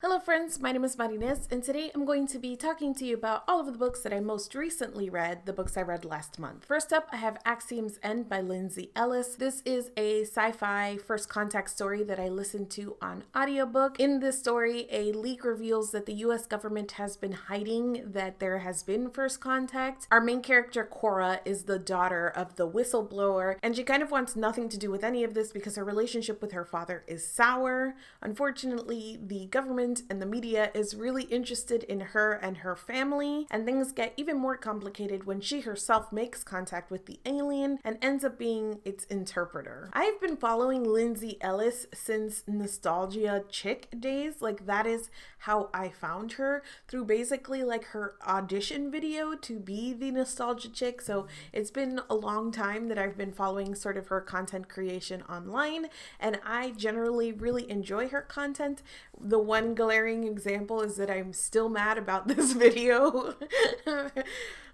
Hello friends, my name is Marines, and today I'm going to be talking to you about all of the books that I most recently read, the books I read last month. First up, I have Axiom's End by Lindsay Ellis. This is a sci-fi first contact story that I listened to on audiobook. In this story, a leak reveals that the US government has been hiding that there has been first contact. Our main character, Cora, is the daughter of the whistleblower, and she kind of wants nothing to do with any of this because her relationship with her father is sour. Unfortunately, the government and the media is really interested in her and her family, and things get even more complicated when she herself makes contact with the alien and ends up being its interpreter. I've been following Lindsay Ellis since Nostalgia Chick days. Like, that is how I found her, through basically like her audition video to be the Nostalgia Chick. So it's been a long time that I've been following sort of her content creation online, and I generally really enjoy her content. The one glaring example is that I'm still mad about this video.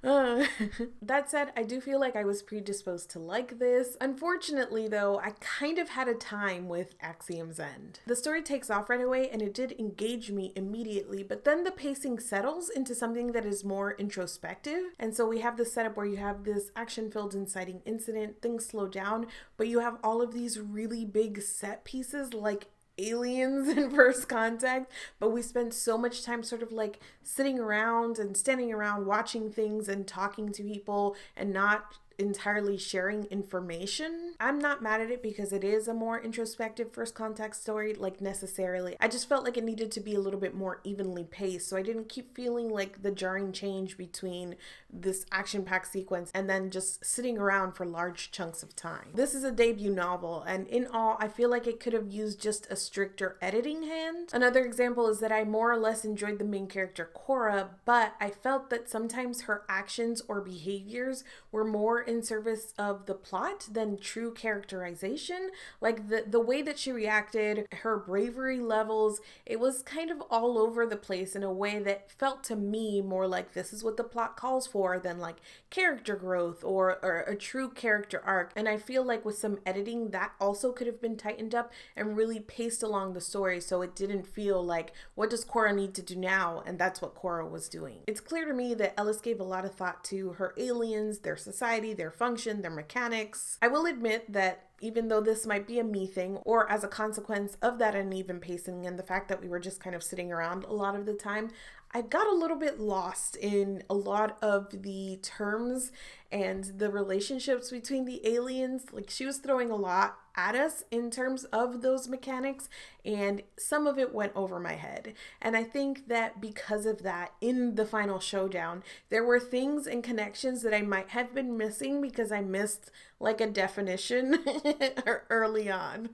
That said, I do feel like I was predisposed to like this. Unfortunately, though, I kind of had a time with Axiom's End. The story takes off right away and it did engage me immediately, but then the pacing settles into something that is more introspective. And so we have this setup where you have this action-filled inciting incident, things slow down, but you have all of these really big set pieces like aliens in first contact, but we spend so much time sort of like sitting around and standing around watching things and talking to people and not entirely sharing information. I'm not mad at it because it is a more introspective first contact story, like necessarily. I just felt like it needed to be a little bit more evenly paced, so I didn't keep feeling like the jarring change between this action-packed sequence and then just sitting around for large chunks of time. This is a debut novel, and in all, I feel like it could have used just a stricter editing hand. Another example is that I more or less enjoyed the main character Cora, but I felt that sometimes her actions or behaviors were more in service of the plot than true characterization. Like the way that she reacted, her bravery levels, it was kind of all over the place in a way that felt to me more like this is what the plot calls for than like character growth or a true character arc. And I feel like with some editing that also could have been tightened up and really paced along the story so it didn't feel like what does Cora need to do now, and that's what Cora was doing. It's clear to me that Ellis gave a lot of thought to her aliens, their society, their function, their mechanics. I will admit that even though this might be a me thing, or as a consequence of that uneven pacing and the fact that we were just kind of sitting around a lot of the time, I got a little bit lost in a lot of the terms and the relationships between the aliens. Like, she was throwing a lot at us in terms of those mechanics, and some of it went over my head. And I think that because of that, in the final showdown, there were things and connections that I might have been missing because I missed like a definition early on.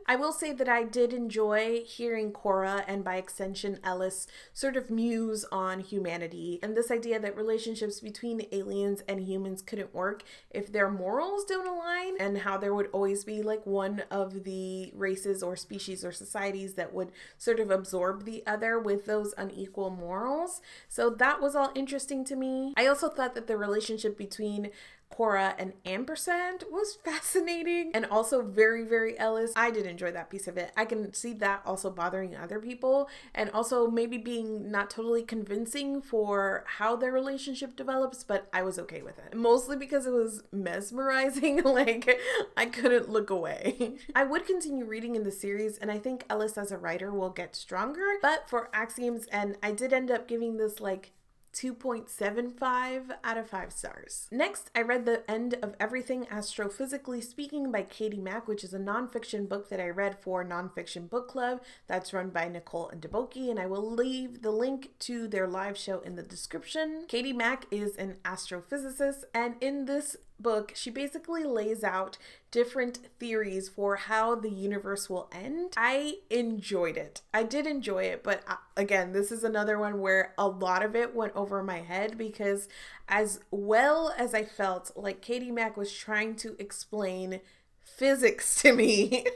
I will say that I did enjoy hearing Cora, and by extension Ellis, sort of muse on humanity and this idea that relationships between aliens and humans couldn't work if their morals don't align, and how there would always be like one of the races or species or societies that would sort of absorb the other with those unequal morals. So that was all interesting to me. I also thought that the relationship between Cora and Ampersand was fascinating and also very, very Ellis. I did enjoy that piece of it. I can see that also bothering other people and also maybe being not totally convincing for how their relationship develops, but I was okay with it. Mostly because it was mesmerizing, like I couldn't look away. I would continue reading in the series, and I think Ellis as a writer will get stronger, but for Axiom's End, I did end up giving this like 2.75 out of 5 stars. Next, I read The End of Everything Astrophysically Speaking by Katie Mack, which is a nonfiction book that I read for Nonfiction Book Club that's run by Nicole and Deboki, and I will leave the link to their live show in the description. Katie Mack is an astrophysicist, and in this book, she basically lays out different theories for how the universe will end. I enjoyed it. I did enjoy it, but again, this is another one where a lot of it went over my head because as well as I felt like Katie Mack was trying to explain physics to me,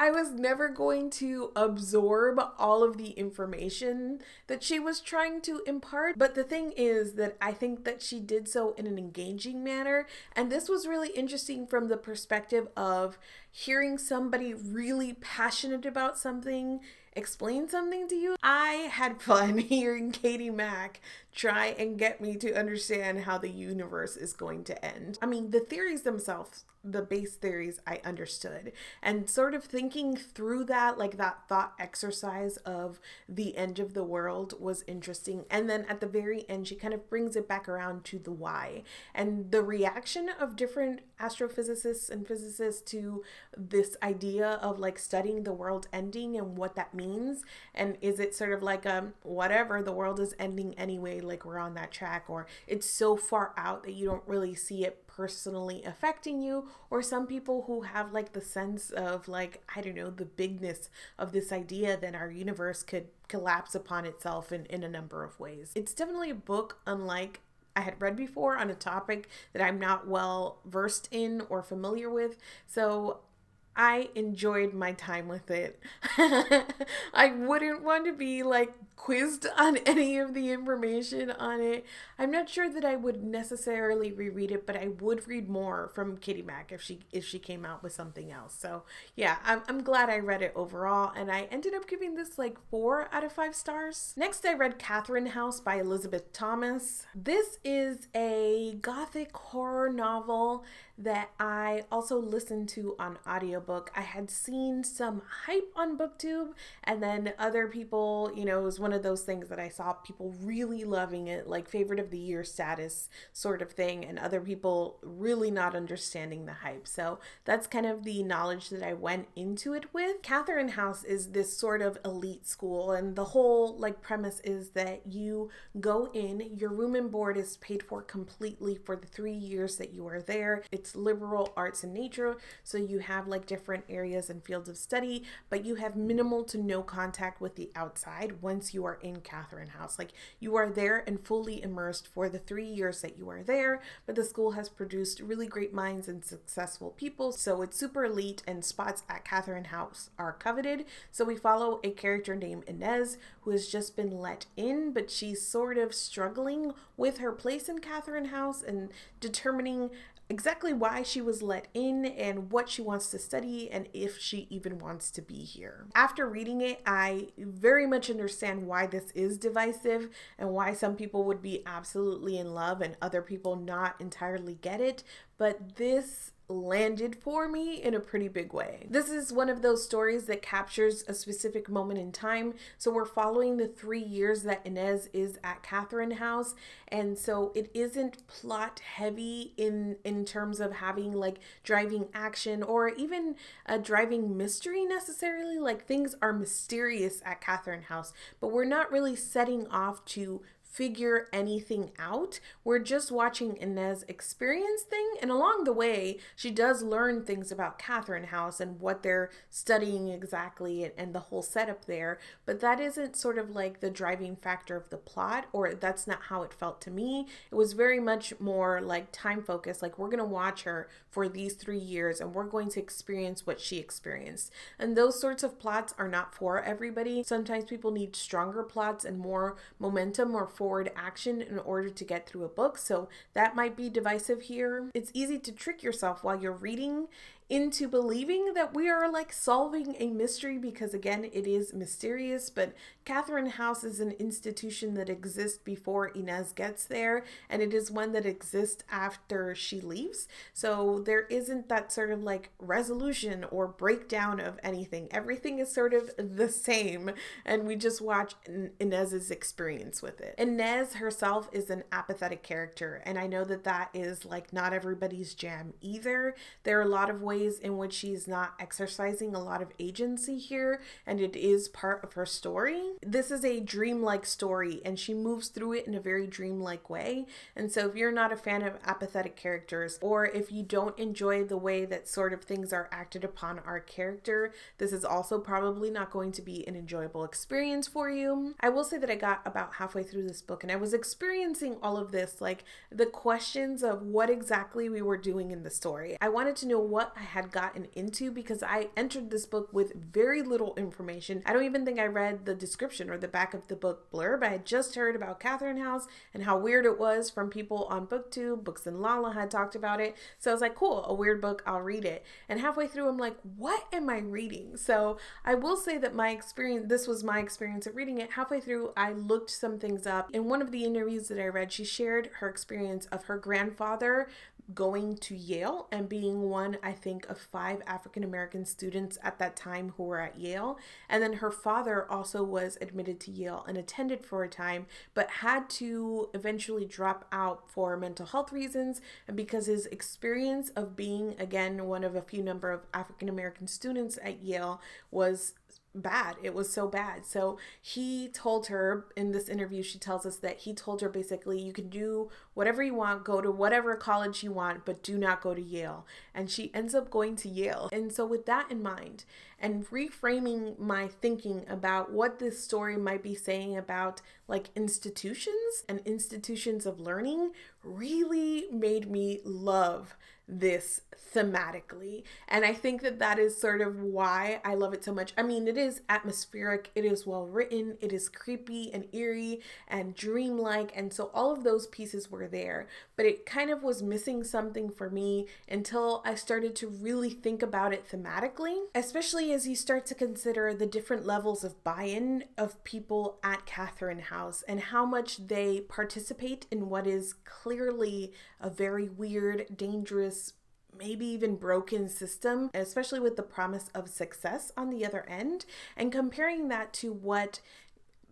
I was never going to absorb all of the information that she was trying to impart. But the thing is that I think that she did so in an engaging manner. And this was really interesting from the perspective of hearing somebody really passionate about something explain something to you. I had fun hearing Katie Mack try and get me to understand how the universe is going to end. I mean, the theories themselves, the base theories, I understood. And sort of thinking through that, like that thought exercise of the end of the world was interesting. And then at the very end, she kind of brings it back around to the why. And the reaction of different astrophysicists and physicists to this idea of like studying the world ending and what that means. And is it sort of like whatever, the world is ending anyway, like we're on that track, or it's so far out that you don't really see it personally affecting you, or some people who have like the sense of like, I don't know, the bigness of this idea that our universe could collapse upon itself in a number of ways. It's definitely a book unlike I had read before on a topic that I'm not well versed in or familiar with, so I enjoyed my time with it. I wouldn't want to be like quizzed on any of the information on it. I'm not sure that I would necessarily reread it, but I would read more from Katie Mack if she came out with something else. So yeah, I'm glad I read it overall, and I ended up giving this like 4 out of 5 stars. Next, I read Catherine House by Elisabeth Thomas. This is a Gothic horror novel that I also listened to on audiobook. I had seen some hype on BookTube, and then other people, you know, it was one of those things that I saw people really loving it, like favorite of the year status sort of thing, and other people really not understanding the hype. So that's kind of the knowledge that I went into it with. Catherine House is this sort of elite school, and the whole like premise is that you go in, your room and board is paid for completely for the 3 years that you are there. It's liberal arts in nature, so you have like different areas and fields of study, but you have minimal to no contact with the outside once you are in Catherine House. Like you are there and fully immersed for the 3 years that you are there, but the school has produced really great minds and successful people, so it's super elite, and spots at Catherine House are coveted. So we follow a character named Inez who has just been let in, but she's sort of struggling with her place in Catherine House and determining exactly why she was let in and what she wants to study and if she even wants to be here. After reading it, I very much understand why this is divisive and why some people would be absolutely in love and other people not entirely get it, but this landed for me in a pretty big way. This is one of those stories that captures a specific moment in time. So we're following the 3 years that Inez is at Catherine House. And so it isn't plot heavy in terms of having like driving action or even a driving mystery necessarily. Like things are mysterious at Catherine House, but we're not really setting off to figure anything out. We're just watching Inez experience things, and along the way she does learn things about Catherine House and what they're studying exactly and the whole setup there, but that isn't sort of like the driving factor of the plot, or that's not how it felt to me. It was very much more like time focused, like we're gonna watch her for these 3 years and we're going to experience what she experienced, and those sorts of plots are not for everybody. Sometimes people need stronger plots and more momentum or forward action in order to get through a book, so that might be divisive here. It's easy to trick yourself while you're reading into believing that we are like solving a mystery, because again, it is mysterious, but Catherine House is an institution that exists before Inez gets there, and it is one that exists after she leaves. So there isn't that sort of like resolution or breakdown of anything. Everything is sort of the same, and we just watch Inez's experience with it. Inez herself is an apathetic character, and I know that that is like not everybody's jam either. There are a lot of ways in which she's not exercising a lot of agency here, and it is part of her story. This is a dreamlike story, and she moves through it in a very dreamlike way. And so if you're not a fan of apathetic characters, or if you don't enjoy the way that sort of things are acted upon our character, this is also probably not going to be an enjoyable experience for you. I will say that I got about halfway through this book and I was experiencing all of this, like the questions of what exactly we were doing in the story. I wanted to know what had gotten into, because I entered this book with very little information. I don't even think I read the description or the back of the book blurb. I had just heard about Catherine House and how weird it was from people on BookTube. Books and Lala had talked about it. So I was like, cool, a weird book, I'll read it. And halfway through, I'm like, what am I reading? So I will say that this was my experience of reading it. Halfway through, I looked some things up. In one of the interviews that I read, she shared her experience of her grandfather going to Yale and being one, I think, of 5 African-American students at that time who were at Yale. And then her father also was admitted to Yale and attended for a time, but had to eventually drop out for mental health reasons, and because his experience of being, again, one of a few number of African-American students at Yale was bad. It was so bad. So he told her in this interview, she tells us that he told her basically, you can do whatever you want, go to whatever college you want, but do not go to Yale. And she ends up going to Yale. And so with that in mind, and reframing my thinking about what this story might be saying about like institutions and institutions of learning, really made me love this thematically. And I think that that is sort of why I love it so much. I mean, it is atmospheric, it is well written, it is creepy and eerie and dreamlike, and so all of those pieces were there, but it kind of was missing something for me until I started to really think about it thematically, especially as you start to consider the different levels of buy-in of people at Catherine House and how much they participate in what is clearly a very weird, dangerous, maybe even broken system, especially with the promise of success on the other end, and comparing that to what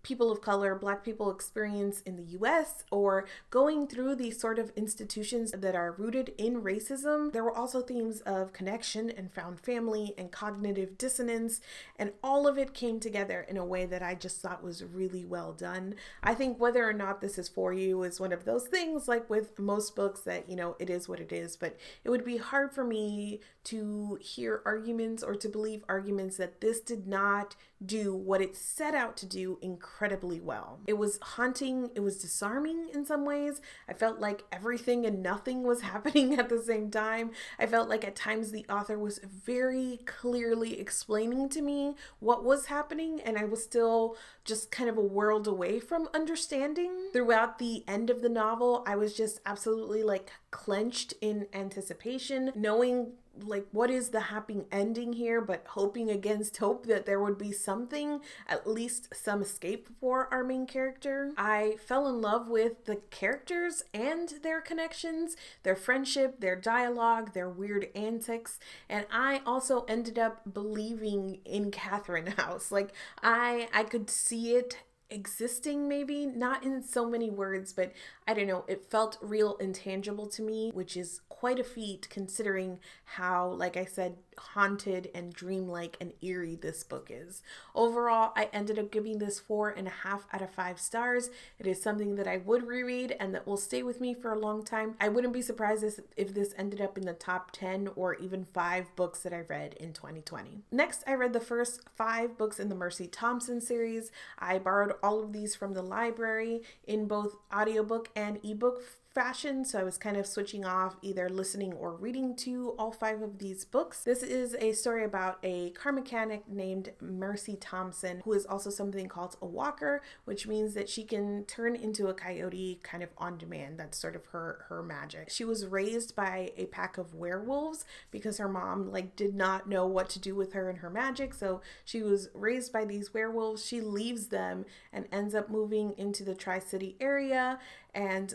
people of color, Black people experience in the US, or going through these sort of institutions that are rooted in racism. There were also themes of connection and found family and cognitive dissonance, and all of it came together in a way that I just thought was really well done. I think whether or not this is for you is one of those things, like with most books, that, you know, it is what it is, but it would be hard for me to hear arguments or to believe arguments that this did not do what it set out to do incredibly well. It was haunting, it was disarming in some ways. I felt like everything and nothing was happening at the same time. I felt like at times the author was very clearly explaining to me what was happening, and I was still just kind of a world away from understanding. Throughout the end of the novel, I was just absolutely like clenched in anticipation, knowing like what is the happy ending here, but hoping against hope that there would be something, at least some escape for our main character. I fell in love with the characters and their connections, their friendship, their dialogue, their weird antics, and I also ended up believing in Catherine House. Like I could see it existing, maybe not in so many words, but I don't know, it felt real and tangible to me, which is quite a feat considering how, like I said, haunted and dreamlike and eerie this book is. Overall, I ended up giving this 4.5 out of 5 stars. It is something that I would reread and that will stay with me for a long time. I wouldn't be surprised if this ended up in the top 10 or even 5 books that I read in 2020. Next, I read the first 5 books in the Mercy Thompson series. I borrowed all of these from the library in both audiobook and ebook fashion, so I was kind of switching off either listening or reading to all 5 of these books. This is a story about a car mechanic named Mercy Thompson, who is also something called a walker, which means that she can turn into a coyote kind of on demand. That's sort of her magic. She was raised by a pack of werewolves because her mom did not know what to do with her and her magic, so she was raised by these werewolves. She leaves them and ends up moving into the Tri-City area and,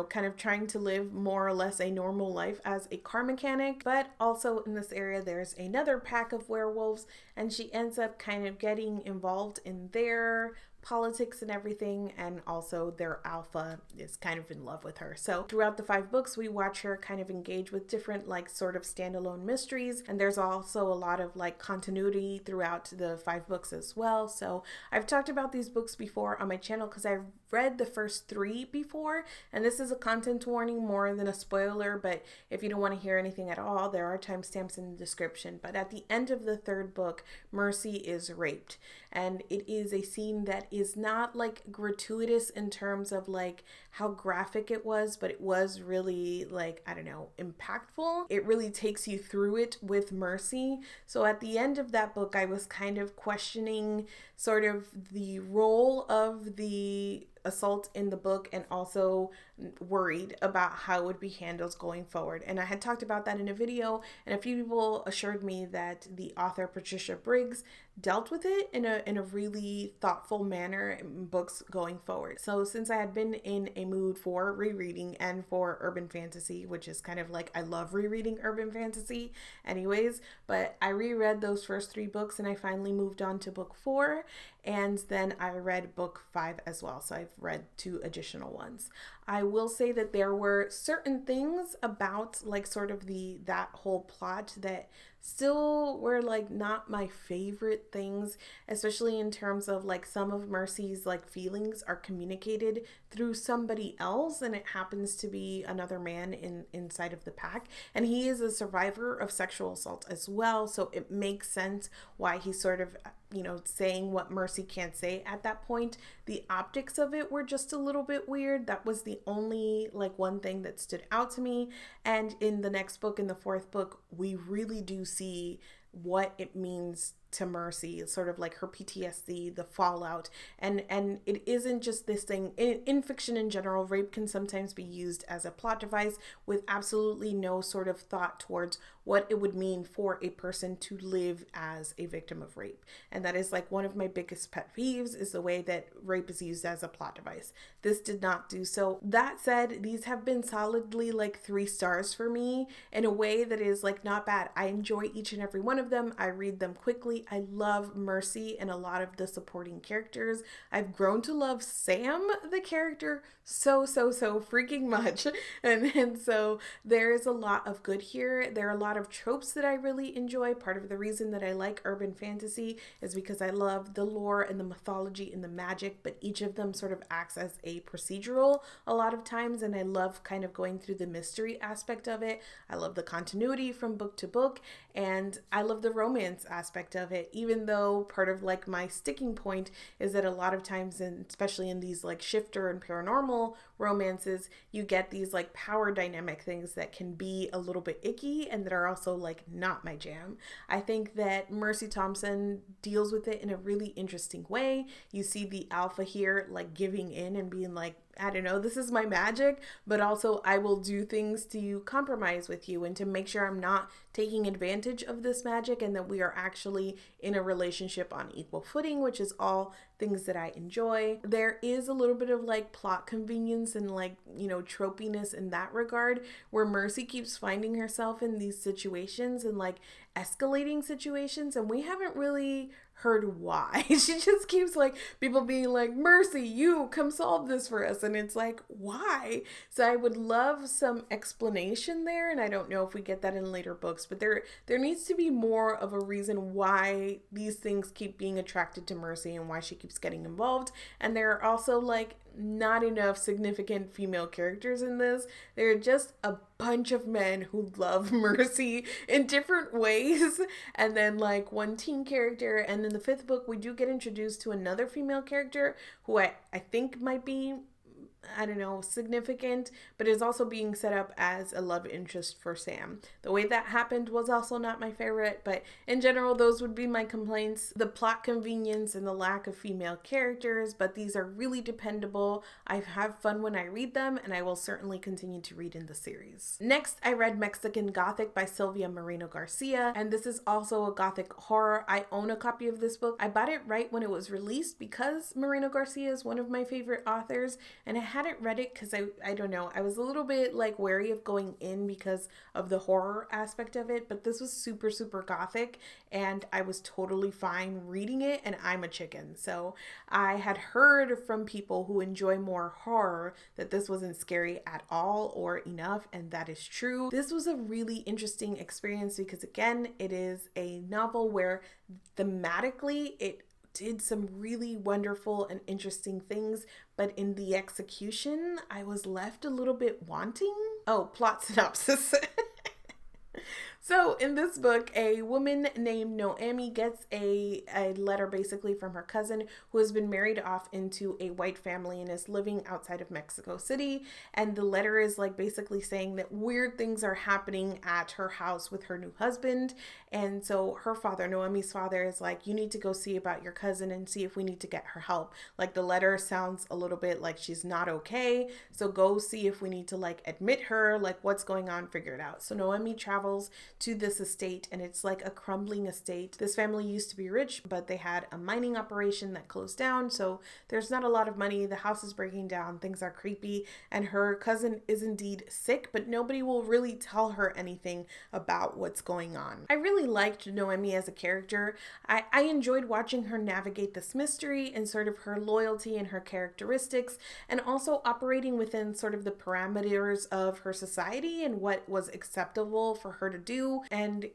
kind of trying to live more or less a normal life as a car mechanic. But also in this area, there's another pack of werewolves, and she ends up kind of getting involved in their politics and everything, and also their alpha is kind of in love with her. So throughout the 5 books, we watch her kind of engage with different sort of standalone mysteries, and there's also a lot of continuity throughout the 5 books as well. So I've talked about these books before on my channel because I've read the first 3 before, and this is a content warning more than a spoiler, but if you don't want to hear anything at all, there are timestamps in the description. But at the end of the 3rd book, Mercy is raped, and it is a scene that is not like gratuitous in terms of like how graphic it was, but it was really like, I don't know, impactful. It really takes you through it with Mercy. So at the end of that book, I was kind of questioning sort of the role of the assault in the book, and also worried about how it would be handled going forward. And I had talked about that in a video, and a few people assured me that the author Patricia Briggs dealt with it in a really thoughtful manner in books going forward. So since I had been in a mood for rereading and for urban fantasy, which is kind of like, I love rereading urban fantasy anyways, but I reread those first 3 books and I finally moved on to book 4, and then I read book 5 as well. So I've read 2 additional ones. I will say that there were certain things about like sort of that whole plot that still were like not my favorite things, especially in terms of like some of Mercy's like feelings are communicated through somebody else, and it happens to be another man inside of the pack, and he is a survivor of sexual assault as well. So it makes sense why he's sort of, you know, saying what Mercy can't say at that point. The optics of it were just a little bit weird. That was the only like one thing that stood out to me. And in the next book, in the 4th book, we really do see what it means to Mercy, sort of like her PTSD, the fallout, and it isn't just this thing. In fiction in general, rape can sometimes be used as a plot device with absolutely no sort of thought towards what it would mean for a person to live as a victim of rape. And that is like one of my biggest pet peeves, is the way that rape is used as a plot device. This did not do so. That said, these have been solidly like 3 stars for me in a way that is like not bad. I enjoy each and every one of them. I read them quickly. I love Mercy and a lot of the supporting characters. I've grown to love Sam, the character, so freaking much. And so there is a lot of good here. There are a lot of tropes that I really enjoy. Part of the reason that I like urban fantasy is because I love the lore and the mythology and the magic, but each of them sort of acts as a procedural a lot of times, and I love kind of going through the mystery aspect of it. I love the continuity from book to book, and I love the romance aspect of it, even though part of like my sticking point is that a lot of times, and especially in these like shifter and paranormal romances, you get these like power dynamic things that can be a little bit icky and that are also like not my jam. I think that Mercy Thompson deals with it in a really interesting way. You see the alpha here like giving in and being like, I don't know, this is my magic, but also I will do things to compromise with you and to make sure I'm not taking advantage of this magic, and that we are actually in a relationship on equal footing, which is all things that I enjoy. There is a little bit of like plot convenience and like, you know, tropiness in that regard, where Mercy keeps finding herself in these situations and like escalating situations, and we haven't really heard why. She just keeps like people being like, Mercy, you come solve this for us, and it's like, why? So I would love some explanation there, and I don't know if we get that in later books, but there needs to be more of a reason why these things keep being attracted to Mercy and why she keeps getting involved. And there are also like not enough significant female characters in this. There are just a bunch of men who love Mercy in different ways, and then like one teen character. And in the 5th book, we do get introduced to another female character who I think might be, I don't know, significant, but is also being set up as a love interest for Sam. The way that happened was also not my favorite, but in general, those would be my complaints. The plot convenience and the lack of female characters, but these are really dependable. I have fun when I read them, and I will certainly continue to read in the series. Next, I read Mexican Gothic by Silvia Moreno-Garcia, and this is also a Gothic horror. I own a copy of this book. I bought it right when it was released because Moreno-Garcia is one of my favorite authors, and I hadn't read it because I don't know, I was a little bit like wary of going in because of the horror aspect of it, but this was super Gothic, and I was totally fine reading it, and I'm a chicken. So I had heard from people who enjoy more horror that this wasn't scary at all or enough, and that is true. This was a really interesting experience because again, it is a novel where thematically it did some really wonderful and interesting things, but in the execution, I was left a little bit wanting. Oh, plot synopsis. So in this book, a woman named Noemi gets a letter basically from her cousin who has been married off into a white family and is living outside of Mexico City. And the letter is like basically saying that weird things are happening at her house with her new husband. And so her father, Noemi's father, is like, you need to go see about your cousin and see if we need to get her help. Like the letter sounds a little bit like she's not okay. So go see if we need to like admit her, like what's going on, figure it out. So Noemi travels to this estate, and it's like a crumbling estate. This family used to be rich, but they had a mining operation that closed down, so there's not a lot of money. The house is breaking down, things are creepy, and her cousin is indeed sick, but nobody will really tell her anything about what's going on. I really liked Noemi as a character. I enjoyed watching her navigate this mystery and sort of her loyalty and her characteristics, and also operating within sort of the parameters of her society and what was acceptable for her to do, and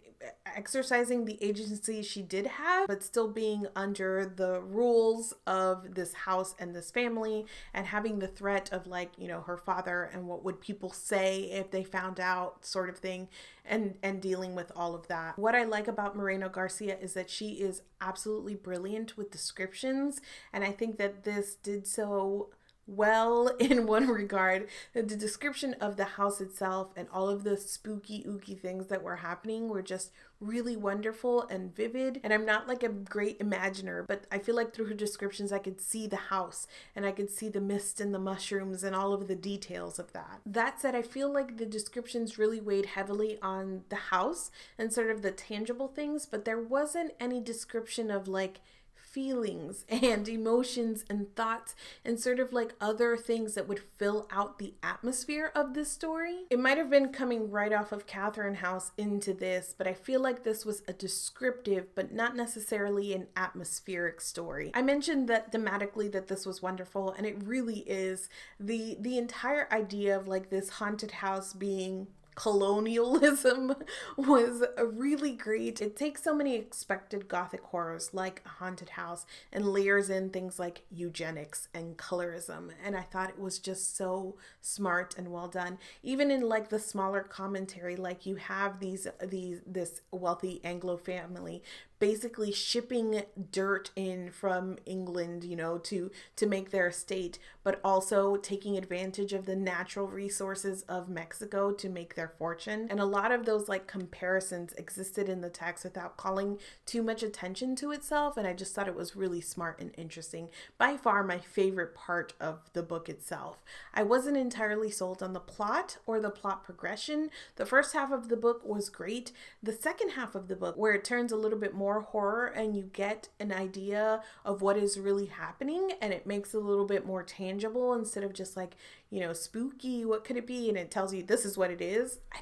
exercising the agency she did have, but still being under the rules of this house and this family, and having the threat of like, you know, her father and what would people say if they found out, sort of thing, and dealing with all of that. What I like about Moreno-Garcia is that she is absolutely brilliant with descriptions, and I think that this did so well in one regard. The description of the house itself and all of the spooky ooky things that were happening were just really wonderful and vivid. And I'm not like a great imaginer, but I feel like through her descriptions I could see the house and I could see the mist and the mushrooms and all of the details of that. That said, I feel like the descriptions really weighed heavily on the house and sort of the tangible things, but there wasn't any description of like feelings and emotions and thoughts and sort of like other things that would fill out the atmosphere of this story. It might have been coming right off of Catherine House into this, but I feel like this was a descriptive but not necessarily an atmospheric story. I mentioned that thematically that this was wonderful, and it really is. The entire idea of like this haunted house being colonialism was really great. It takes so many expected Gothic horrors like a haunted house and layers in things like eugenics and colorism, and I thought it was just so smart and well done. Even in like the smaller commentary, like you have this wealthy Anglo family basically shipping dirt in from England, you know, to make their estate, but also taking advantage of the natural resources of Mexico to make their fortune. And a lot of those like comparisons existed in the text without calling too much attention to itself, and I just thought it was really smart and interesting. By far my favorite part of the book itself. I wasn't entirely sold on the plot or the plot progression. The first half of the book was great. The second half of the book, where it turns a little bit more horror and you get an idea of what is really happening, and it makes it a little bit more tangible instead of just like, you know, spooky, what could it be, and it tells you this is what it is. I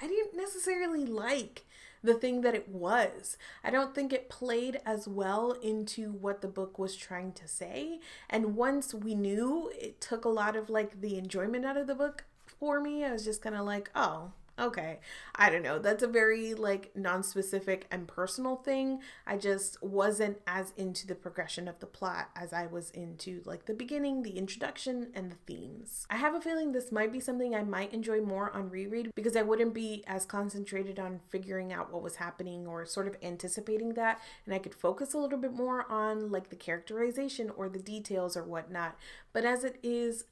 didn't necessarily like the thing that it was. I don't think it played as well into what the book was trying to say, and once we knew, it took a lot of like the enjoyment out of the book for me. I was just kind of like, oh, okay, I don't know. That's a very like non-specific and personal thing. I just wasn't as into the progression of the plot as I was into like the beginning, the introduction, and the themes. I have a feeling this might be something I might enjoy more on reread because I wouldn't be as concentrated on figuring out what was happening or sort of anticipating that, and I could focus a little bit more on like the characterization or the details or whatnot. But as it is,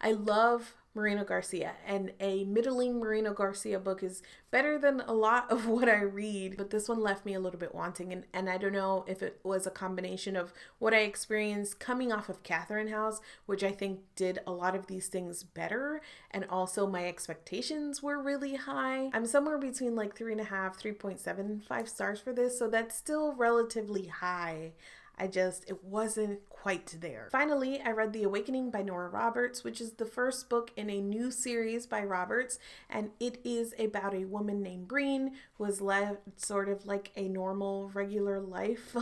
I love Moreno-Garcia, and a middling Moreno-Garcia book is better than a lot of what I read, but this one left me a little bit wanting, and I don't know if it was a combination of what I experienced coming off of Catherine House, which I think did a lot of these things better, and also my expectations were really high. I'm somewhere between like 3.5, 3.75 stars for this, so that's still relatively high. It wasn't quite there. Finally, I read The Awakening by Nora Roberts, which is the first book in a new series by Roberts, and it is about a woman named Breen who has led sort of like a normal, regular life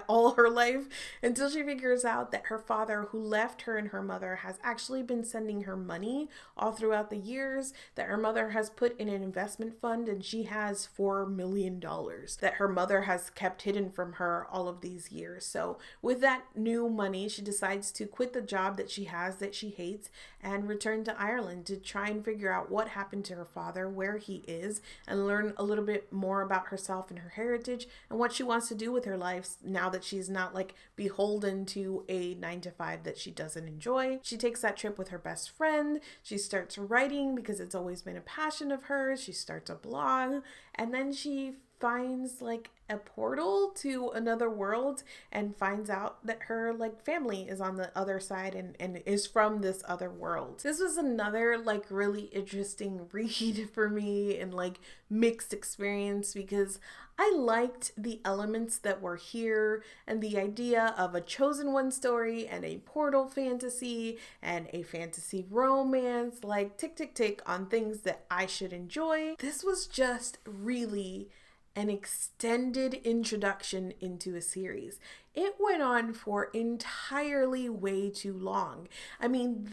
all her life until she figures out that her father, who left her and her mother, has actually been sending her money all throughout the years, that her mother has put in an investment fund, and she has $4 million that her mother has kept hidden from her all of these years. year. So with that new money, she decides to quit the job that she has that she hates and return to Ireland to try and figure out what happened to her father, where he is, and learn a little bit more about herself and her heritage and what she wants to do with her life now that she's not like beholden to a 9-to-5 that she doesn't enjoy. She takes that trip with her best friend. She starts writing because it's always been a passion of hers. She starts a blog, and then she finds like a portal to another world and finds out that her like family is on the other side and is from this other world. This was another like really interesting read for me and like mixed experience because I liked the elements that were here and the idea of a chosen one story and a portal fantasy and a fantasy romance, like tick tick tick on things that I should enjoy. This was just really an extended introduction into a series. It went on for entirely way too long. I mean,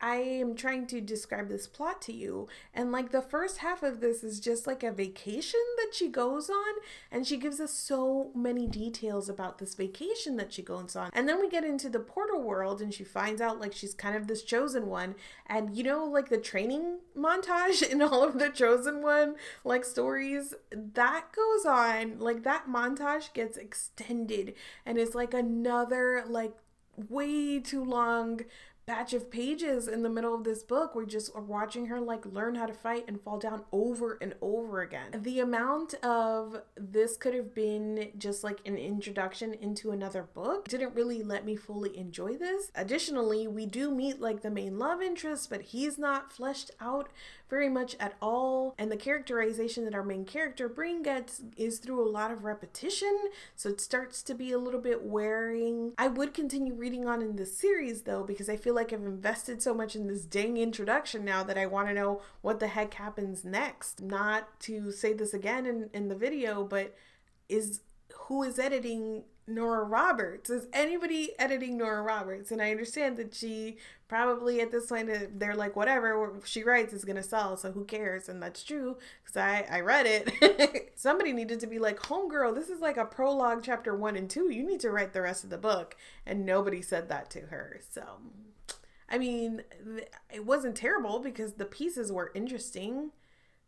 I am trying to describe this plot to you, and like the first half of this is just like a vacation that she goes on, and she gives us so many details about this vacation that she goes on. And then we get into the portal world, and she finds out like she's kind of this chosen one, and you know, like the training montage in all of the chosen one like stories, that goes on, like that montage gets extended and it's like another like way too long batch of pages in the middle of this book. We're just watching her like learn how to fight and fall down over and over again. The amount of this could have been just like an introduction into another book didn't really let me fully enjoy this. Additionally, we do meet like the main love interest, but he's not fleshed out very much at all, and the characterization that our main character Briggs gets is through a lot of repetition, so it starts to be a little bit wearing. I would continue reading on in this series though, because I feel like I've invested so much in this dang introduction now that I want to know what the heck happens next. Not to say this again in the video, but who is editing Nora Roberts? Is anybody editing Nora Roberts? And I understand that she probably at this point, they're like, whatever she writes is gonna sell, so who cares? And that's true, because I read it. Somebody needed to be like, homegirl, this is like a prologue chapter 1 and 2. You need to write the rest of the book. And nobody said that to her. So, I mean, it wasn't terrible because the pieces were interesting.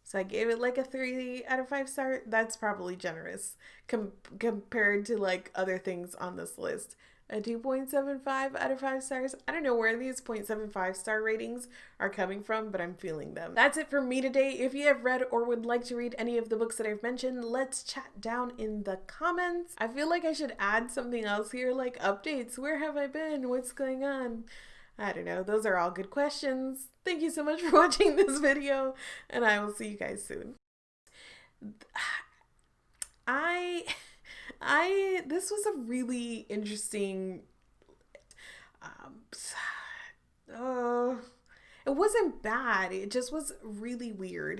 So I gave it like a 3 out of 5 star. That's probably generous compared to like other things on this list. A 2.75 out of 5 stars. I don't know where these 0.75 star ratings are coming from, but I'm feeling them. That's it for me today. If you have read or would like to read any of the books that I've mentioned, let's chat down in the comments. I feel like I should add something else here, like updates. Where have I been? What's going on? I don't know. Those are all good questions. Thank you so much for watching this video, and I will see you guys soon. This was a really interesting, it wasn't bad. It just was really weird.